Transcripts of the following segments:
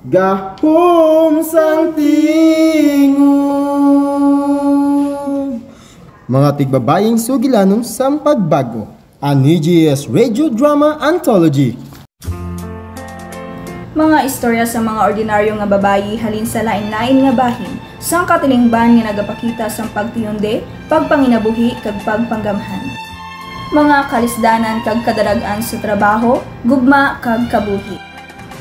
Gahom sang tingog. Mga tigbabaying sugilanon sang pagbago. An EGS Radio Drama Anthology. Mga istorya sa mga ordinaryo nga babayi halin sa lain-lain nga bahin, sang katilingban nga nagapakita sang pagtiyonde, pagpanginabuhi kag pagpanggamhan. Mga kalisdanan kag kadaragan sa trabaho, gugma kag kabuhi.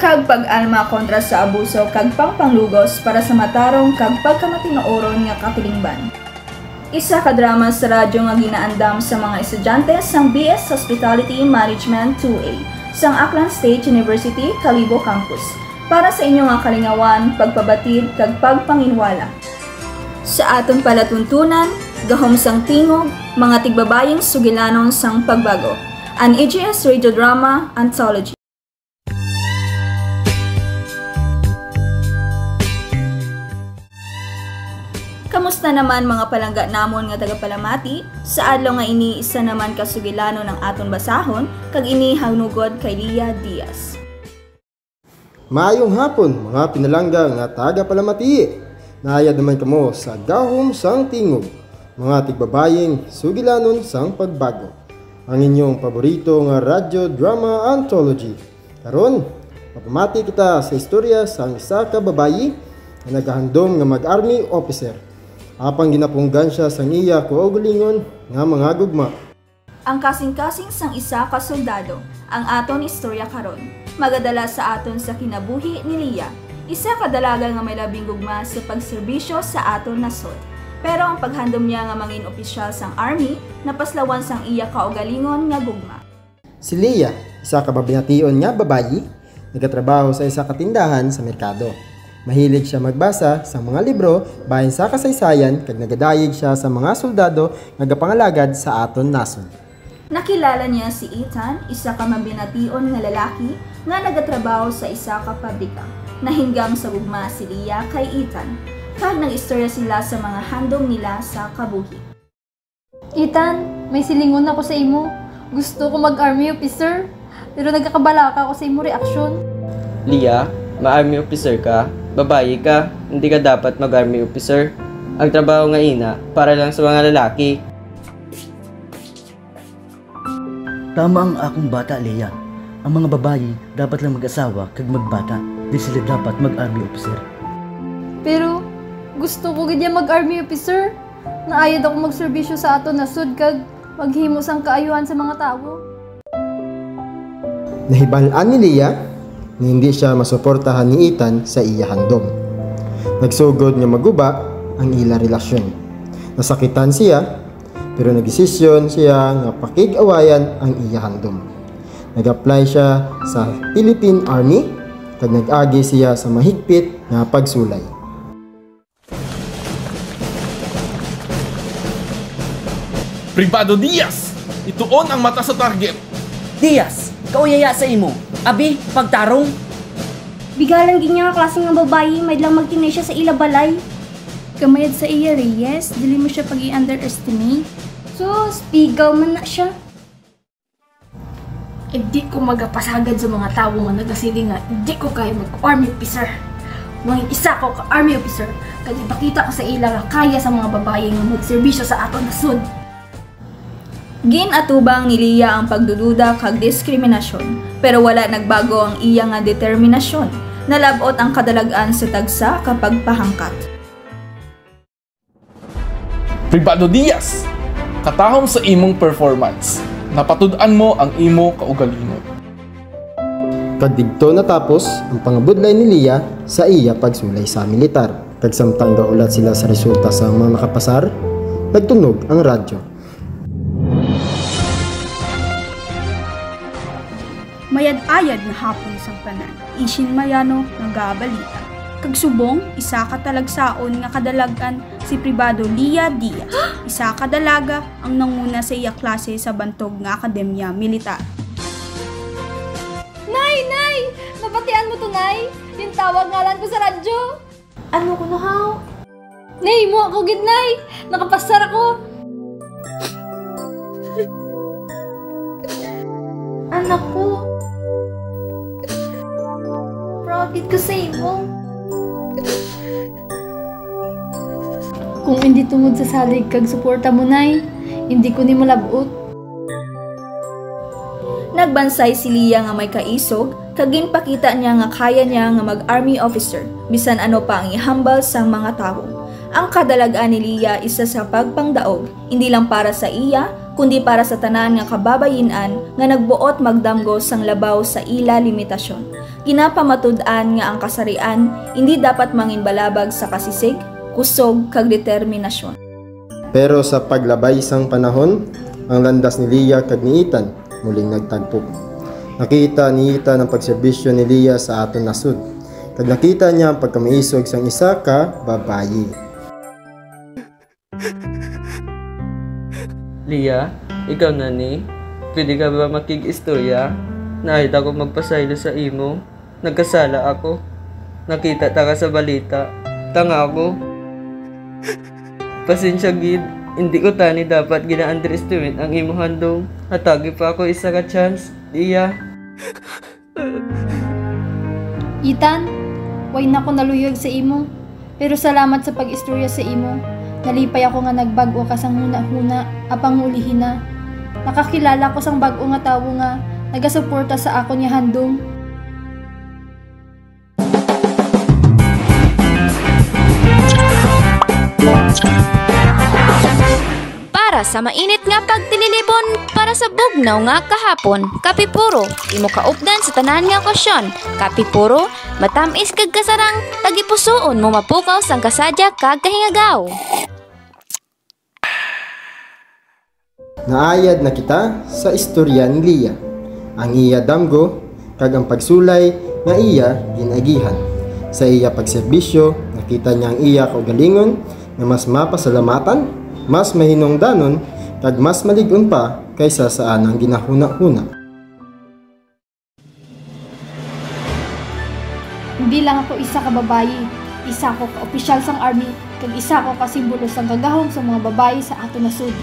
Kag pag-alma kontra sa abuso kag pangpanglugos para sa matarong kag pagkamatinooron nga katilingban. Isa ka drama sa radyo nga ginaandam sa mga estudyante sang BS Hospitality Management 2A sang Aklan State University, Kalibo Campus para sa inyong nga kalingawan, pagpabatid kag pagpanginwala. Sa aton palatuntunan, gahom sang tingog, mga tigbabaying sugilanon sang pagbago. An EGS Radio Drama Anthology. Kamusta naman mga palangga namon nga tagapalamati? Sa adlaw nga ini isa naman kasugilano ng aton basahon kag ini hanugod kay Lia Diaz. Maayong hapon mga pinalangga nga tagapalamati. Naayad naman kamo sa Gahom sang Tingog, mga tigbabaying sugilanon sang pagbago. Ang inyong paborito nga radyo drama anthology. Karon, mapamati kita sa istorya sang isa ka babayi nga nagahandom nga mag-army officer. Apang ginapunggan siya sang iya kaugalingon nga mga gugma. Ang kasing-kasing sang isa ka soldado, ang aton istorya karon. Magadala sa aton sa kinabuhi ni Lia, isa ka dalaga nga may labing gugma sa pagserbisyo sa aton nasod. Pero ang paghandom niya nga mangin opisyal sang army, napaslawan sang iya kaugalingon nga gugma. Si Lia, isa ka babination nga babayi, nagatrabaho sa isa ka tindahan sa merkado. Mahilig siya magbasa sa mga libro bahin sa kasaysayan kag nagadayeg siya sa mga soldado nga gapangalagad sa aton nasod. Nakilala niya si Ethan, isa ka mabination nga lalaki nga nagatrabaho sa isa ka pabrika. Nahinggam sa gugma si Lia kay Ethan, kag nag-istorya sila sa mga handom nila sa kabuhi. Ethan, may silingon ako sa imo. Gusto ko mag-army officer, pero nagkakabalaka ako sa imo reaksyon. Lia, ma-army officer ka? Babayi ka, hindi ka dapat mag-army officer. Ang trabaho nga ina, para lang sa mga lalaki. Tama ang akong bata, Leia. Ang mga babayi dapat lang mag-asawa kag magbata. Di sila dapat mag-army officer. Pero gusto ko gid mag-army officer. Naayad ako magserbisyo sa aton nasud kag maghimo sang kaayuhan sa mga tawo. Nahibalaan ni Lia na hindi siya masuportahan ni Ethan sa iya handom. Nagsugod nga maguba ang ila relasyon. Nasakitan siya, pero nagdesisyon siya nga pakig-awayan ang iya handom. Nag-apply siya sa Philippine Army, kag nag-agi siya sa mahigpit nga pagsulay. Privado Diaz! Ituon ang mata sa target! Diaz, kauyaya sa imo. Abi, pagtarong. Bigalang ginya nga klase nga babayi, may lang magtinay siya sa ila balay. Kamayad sa iya, Reyes, dili mo siya pag-i-underestimate. Sus, pigaw man na siya. Di ko magapasagad sa mga tao nga nagasili nga, di ko kaya mag-army officer. Mangin isa ko ka-army officer, kag ipakita ko sa ila nga kaya sa mga babae nga magserbisyo sa aton nasod. Ginatubang ni Lia ang pagdududa kag diskriminasyon, pero wala nagbago ang iya nga determinasyon. Nalabot ang kadalagan sa tagsa kapag pahangkat. Privado Diaz! Katahom sa imong performance, napatud-an mo ang imo kaugalingon. Kag didto natapos ang pangabudlay ni Lia sa iya pagsulay sa militar. Kag samtang gaulat sila sa resulta sa mga nakapasar, nagtunog ang radyo. Mayad-ayad na hapon sang tanan, isin mayano ng gabalita. Kagsubong, isa ka talagsaon nga kadalagan si Privado Lia Diaz. Isa ka dalaga ang nanguna sa iya klase sa bantog nga akademya militar. Nay! Nay! Mapatian mo to, Nay! Yung tawag ngalan ko sa radyo! Ano ko na haw? Nay, mo ako gid, Nay! Nakapasar ako! Anak ko. Proud hapit ko sa imo. Kung hindi tungod sa salig kag suporta mo nay, hindi ko nimo labot. Nagbansay si Lia nga may kaisog, kag ginpakita niya nga kaya niya nga mag-army officer, bisan ano pa ang ihambal sang mga tao. Ang kadalagaan ni Lia isa sa pagpangdaog, hindi lang para sa iya, kundi para sa tanan nga kababayinan nga nagbuot magdamgo sang labaw sa ila limitasyon. Ginapamatud-an nga ang kasarian hindi dapat manginbalabag sa kasisig, kusog kag determinasyon. Pero sa paglabay sang panahon, ang landas ni Lia kag ni Ethan muling nagtagpo. Nakita ni Ethan ang pagserbisyo ni Lia sa aton nasud, kag nakita niya ang pagkamaisog sang isa ka babayi. Lia, ikaw na ni? Pwede ka ba makig-istorya? Nahit ako magpasaylo sa imo. Nagkasala ako. Nakita ta ka sa balita. Tanga ako. Pasensya gid. Hindi ko tani dapat gina-underestimate ang imo handong. Hatagi pa ako isa ka chance. Lia. Ethan, way na ko naluyog sa imo. Pero salamat sa pag-istorya sa imo. Nalipay ako nga nagbago ka sang huna-huna, apang ulihin na. Nakakilala ko sang bago nga tawo nga, nagasuporta sa ako niya handong. Para sa mainit nga pagtililibon, para sa bugnaw nga kahapon, Kapipuro, imo kaupdan sa tanan nga okasyon. Kapipuro, matamis kag kasarang, tagipusoon mo mapukaw sang kasadya kag kahingagaw. Naayad na kita sa istorya ni Lia, ang iya damgo kag ang pagsulay nga iya ginagihan. Sa iya pagserbisyo, nakita niya ang iya kaugalingon nga mas mapasalamatan, mas mahinungdanon kag mas malig-on pa kaysa sa anang ginahuna-huna. Hindi lang ako isa ka babayi, isa ko ka opisyal sang army, kag isa ko ka simbolo sang kagahom sa mga babayi sa ato nasud.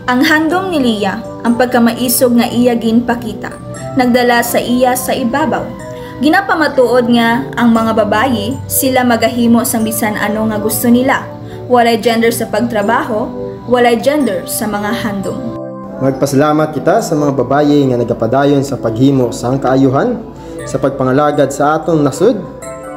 Ang handom ni Lia, ang pagkamaisog nga iya ginpakita, nagdala sa iya sa ibabaw. Ginapamatuod nga ang mga babayi, sila magahimo sang bisan ano nga gusto nila. Walay gender sa pagtrabaho, walay gender sa mga handom. Magpasalamat kita sa mga babayi nga nagapadayon sa paghimo sang kaayuhan, sa pagpangalagad sa atong nasud,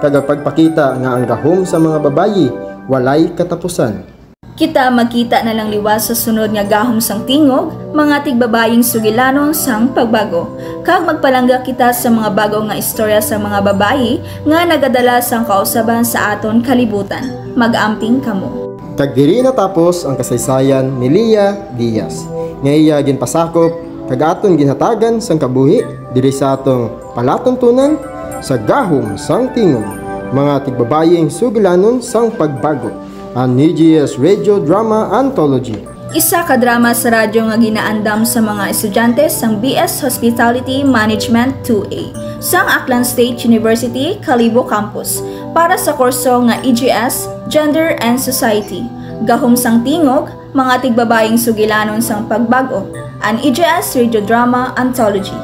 kag pagpakita nga ang gahom sa mga babayi walay katapusan. Kita magkita na lang liwas sa sunod nga gahom sang tingog, mga tigbabaying sugilanon sang pagbago. Kag magpalangga kita sa mga bago nga istorya sa mga babayi nga nagadala sang kausaban sa aton kalibutan. Mag-amping kamo. Kag diri natapos ang kasaysayan ni Lia Diaz. Nga iya ginpasakop kag aton ginhatagan sang kabuhi diri sa atong palatuntunan sa gahom sang tingog, mga tigbabaying sugilanon sang pagbago. Ang NGS Radio Drama Anthology. Isa ka drama sa radyo nga ginaandam sa mga estudyante sang BS Hospitality Management 2A sang Aklan State University, Kalibo Campus para sa kurso nga EGS, Gender and Society. Gahom sang tingog, mga tigbabaying sugilanon sang pagbago. Ang EGS Radio Drama Anthology.